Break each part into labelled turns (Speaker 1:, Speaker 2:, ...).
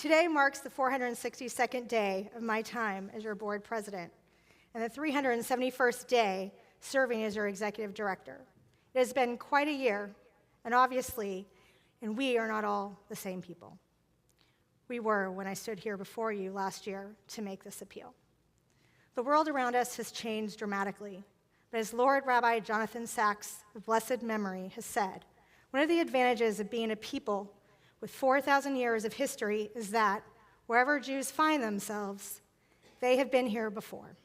Speaker 1: Today marks the 462nd day of my time as your board president and the 371st day serving as your executive director. It has been quite a year, and obviously, we are not all the same people. We were when I stood here before you last year to make this appeal. The world around us has changed dramatically, but as Lord Rabbi Jonathan Sacks of blessed memory has said, one of the advantages of being a people with 4,000 years of history is that wherever Jews find themselves, they have been here before.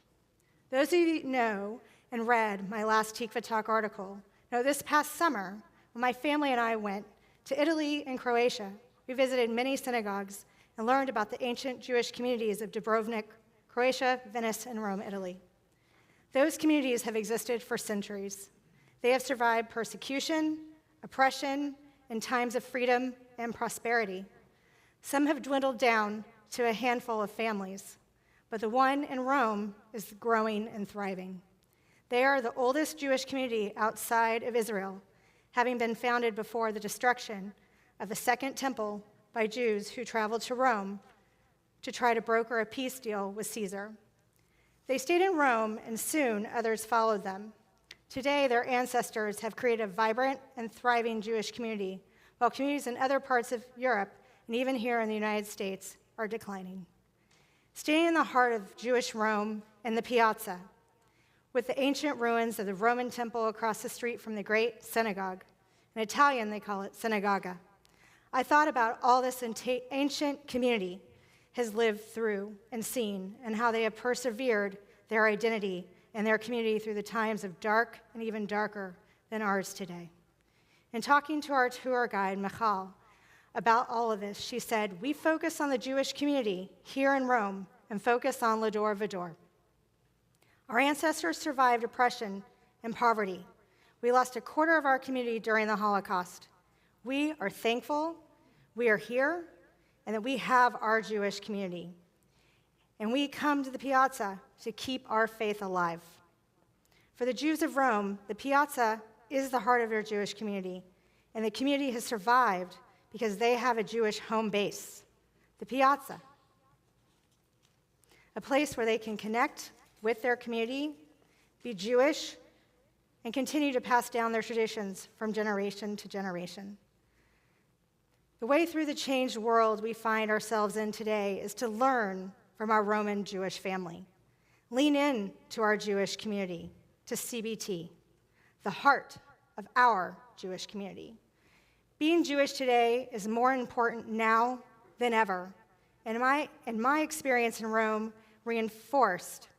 Speaker 1: Those of you who know and read my last Tikva Talk article know this past summer, when my family and I went to Italy and Croatia, we visited many synagogues and learned about the ancient Jewish communities of Dubrovnik, Croatia, Venice, and Rome, Italy. Those communities have existed for centuries. They have survived persecution, oppression, and times of freedom and prosperity. Some have dwindled down to a handful of families, but the one in Rome is growing and thriving. They are the oldest Jewish community outside of Israel, having been founded before the destruction of the Second Temple by Jews who traveled to Rome to try to broker a peace deal with Caesar. They stayed in Rome, and soon others followed them. Today, their ancestors have created a vibrant and thriving Jewish community, while communities in other parts of Europe, and even here in the United States, are declining. Staying in the heart of Jewish Rome and the Piazza, with the ancient ruins of the Roman temple across the street from the Great Synagogue. In Italian, they call it synagoga. I thought about all this ancient community has lived through and seen, and how they have persevered their identity and their community through the times of dark and even darker than ours today. In talking to our tour guide, Michal, about all of this, she said, "We focus on the Jewish community here in Rome and focus on Lador Vador. Our ancestors survived oppression and poverty. We lost a quarter of our community during the Holocaust. We are thankful we are here and that we have our Jewish community. And we come to the Piazza to keep our faith alive." For the Jews of Rome, the Piazza is the heart of their Jewish community, and the community has survived because they have a Jewish home base, the Piazza, a place where they can connect with their community, be Jewish, and continue to pass down their traditions from generation to generation. The way through the changed world we find ourselves in today is to learn from our Roman Jewish family. Lean in to our Jewish community, to CBT, the heart of our Jewish community. Being Jewish today is more important now than ever, and my experience in Rome reinforced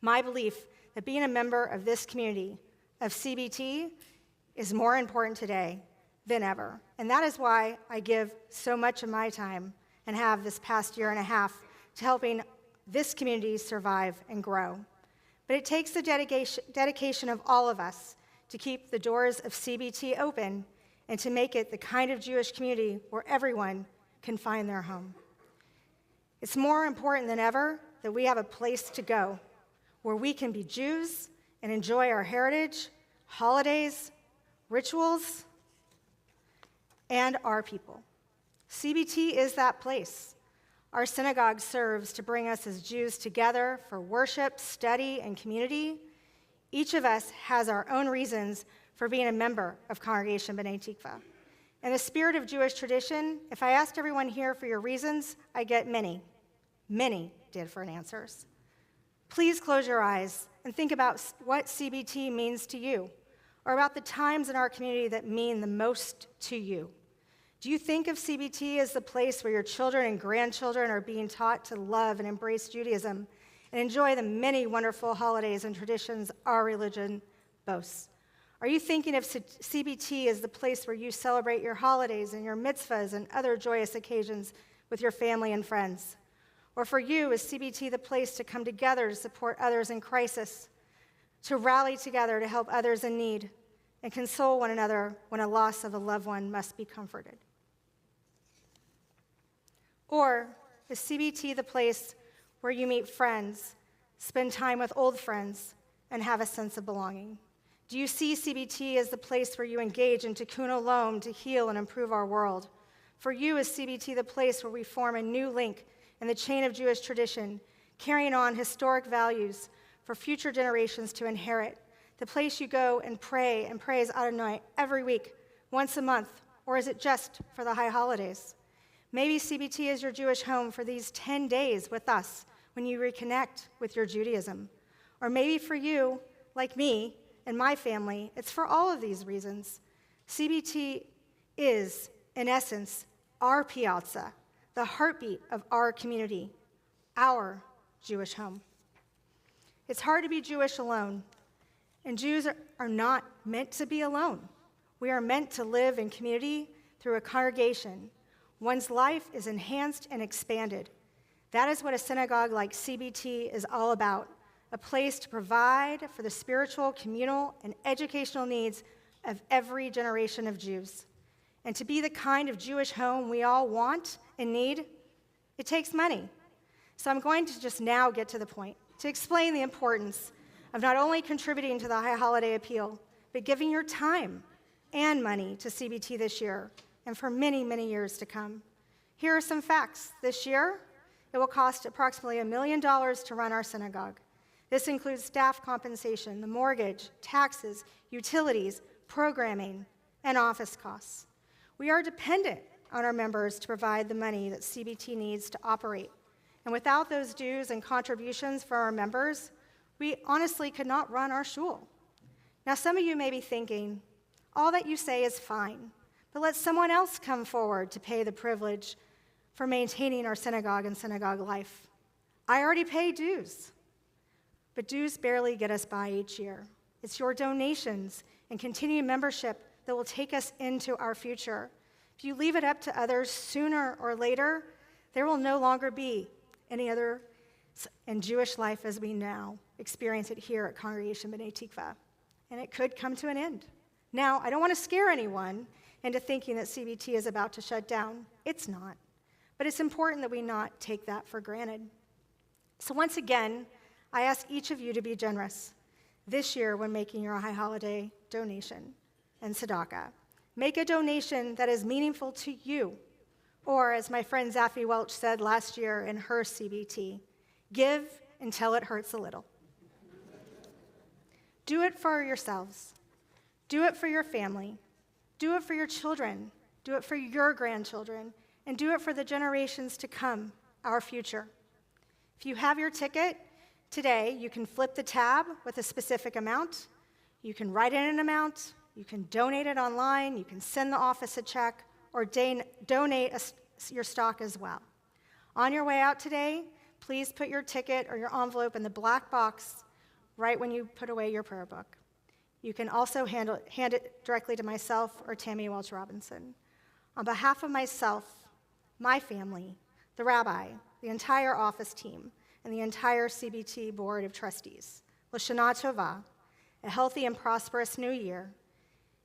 Speaker 1: my belief that being a member of this community, of CBT, is more important today than ever. And that is why I give so much of my time, and have this past year and a half, to helping this community survive and grow. But it takes the dedication of all of us to keep the doors of CBT open and to make it the kind of Jewish community where everyone can find their home. It's more important than ever that we have a place to go where we can be Jews and enjoy our heritage, holidays, rituals, and our people. CBT is that place. Our synagogue serves to bring us as Jews together for worship, study, and community. Each of us has our own reasons for being a member of Congregation B'nai Tikva. In the spirit of Jewish tradition, if I asked everyone here for your reasons, I get many different answers. Please close your eyes and think about what CBT means to you, or about the times in our community that mean the most to you. Do you think of CBT as the place where your children and grandchildren are being taught to love and embrace Judaism and enjoy the many wonderful holidays and traditions our religion boasts? Are you thinking of CBT as the place where you celebrate your holidays and your mitzvahs and other joyous occasions with your family and friends? Or for you, is CBT the place to come together to support others in crisis, to rally together to help others in need, and console one another when a loss of a loved one must be comforted? Or is CBT the place where you meet friends, spend time with old friends, and have a sense of belonging? Do you see CBT as the place where you engage in tikkun olam to heal and improve our world, For you is CBT the place where we form a new link in the chain of Jewish tradition, carrying on historic values for future generations to inherit, the place you go and praise Adonai every week, once a month, or is it just for the high holidays? Maybe CBT is your Jewish home for these 10 days with us when you reconnect with your Judaism. Or maybe for you, like me and my family, it's for all of these reasons. CBT is, in essence, our piazza, the heartbeat of our community, our Jewish home. It's hard to be Jewish alone, and Jews are not meant to be alone. We are meant to live in community through a congregation. One's life is enhanced and expanded. That is what a synagogue like CBT is all about, a place to provide for the spiritual, communal, and educational needs of every generation of Jews. And to be the kind of Jewish home we all want and need, it takes money. So I'm going to just now get to the point, to explain the importance of not only contributing to the High Holiday Appeal, but giving your time and money to CBT this year and for many, many years to come. Here are some facts. This year, it will cost approximately $1 million to run our synagogue. This includes staff compensation, the mortgage, taxes, utilities, programming, and office costs. We are dependent on our members to provide the money that CBT needs to operate. And without those dues and contributions for our members, we honestly could not run our shul. Now, some of you may be thinking, all that you say is fine, but let someone else come forward to pay the privilege for maintaining our synagogue and synagogue life. I already pay dues, but dues barely get us by each year. It's your donations and continued membership that will take us into our future. If you leave it up to others, sooner or later, there will no longer be any other in Jewish life as we now experience it here at Congregation B'nai Tikva, and it could come to an end. Now, I don't want to scare anyone into thinking that CBT is about to shut down. It's not, but it's important that we not take that for granted. So once again, I ask each of you to be generous this year when making your high holiday donation and tzedakah. Make a donation that is meaningful to you, or as my friend Zaffi Welch said last year in her CBT, give until it hurts a little. Do it for yourselves. Do it for your family. Do it for your children. Do it for your grandchildren. And do it for the generations to come, our future. If you have your ticket today, you can flip the tab with a specific amount. You can write in an amount. You can donate it online. You can send the office a check or donate your stock as well. On your way out today, please put your ticket or your envelope in the black box right when you put away your prayer book. You can also hand it directly to myself or Tammy Welch Robinson. On behalf of myself, my family, the rabbi, the entire office team, and the entire CBT Board of Trustees, L'Shana Tova, a healthy and prosperous new year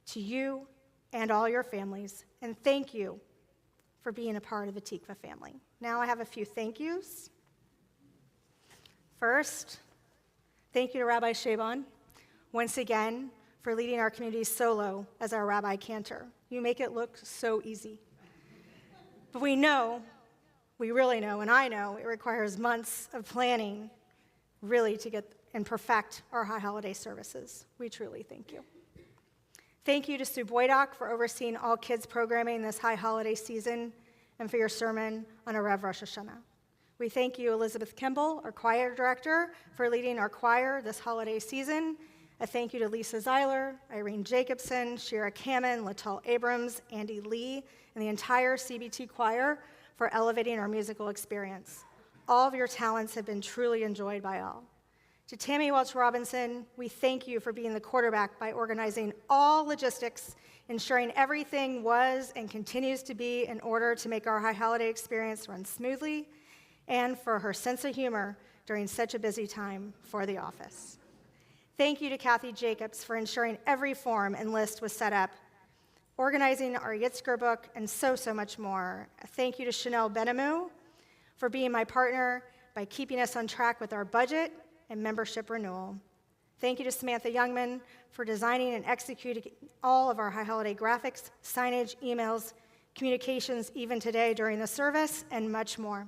Speaker 1: to you and all your families, and thank you for being a part of the Tikva family. Now I have a few thank yous. First, thank you to Rabbi Shaban, once again, for leading our community solo as our rabbi cantor. You make it look so easy. But we really know, and I know, it requires months of planning really to get and perfect our high holiday services. We truly thank you. Thank you to Sue Boydock for overseeing all kids programming this high holiday season and for your sermon on Erev Rosh Hashanah. We thank you, Elizabeth Kimball, our choir director, for leading our choir this holiday season. A thank you to Lisa Zeiler, Irene Jacobson, Shira Kamen, Latal Abrams, Andy Lee, and the entire CBT choir for elevating our musical experience. All of your talents have been truly enjoyed by all. To Tammy Welch Robinson, we thank you for being the quarterback by organizing all logistics, ensuring everything was and continues to be in order to make our high holiday experience run smoothly, and for her sense of humor during such a busy time for the office. Thank you to Kathy Jacobs for ensuring every form and list was set up, organizing our Yitzker book, and so much more. A thank you to Chanel Benamou for being my partner by keeping us on track with our budget and membership renewal. Thank you to Samantha Youngman for designing and executing all of our high holiday graphics, signage, emails, communications even today during the service, and much more.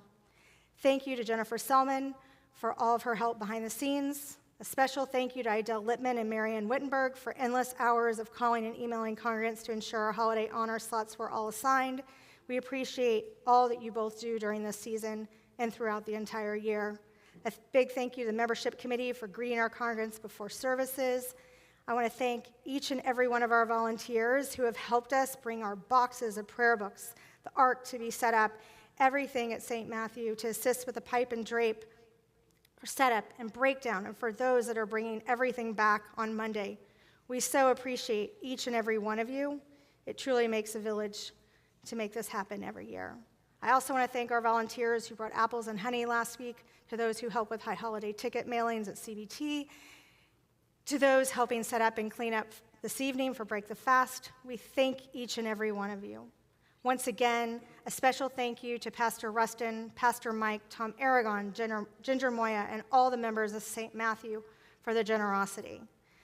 Speaker 1: Thank you to Jennifer Selman for all of her help behind the scenes. A special thank you to Idell Littman and Marianne Wittenberg for endless hours of calling and emailing congregants to ensure our holiday honor slots were all assigned. We appreciate all that you both do during this season and throughout the entire year. A big thank you to the membership committee for greeting our congregants before services. I want to thank each and every one of our volunteers who have helped us bring our boxes of prayer books, the ark to be set up, everything at St. Matthew to assist with the pipe and drape, for setup and breakdown, and for those that are bringing everything back on Monday. We so appreciate each and every one of you. It truly makes a village to make this happen every year. I also want to thank our volunteers who brought apples and honey last week, to those who help with high holiday ticket mailings at CBT, to those helping set up and clean up this evening for Break the Fast. We thank each and every one of you. Once again, a special thank you to Pastor Rustin, Pastor Mike, Tom Aragon, Ginger Moya, and all the members of St. Matthew for their generosity.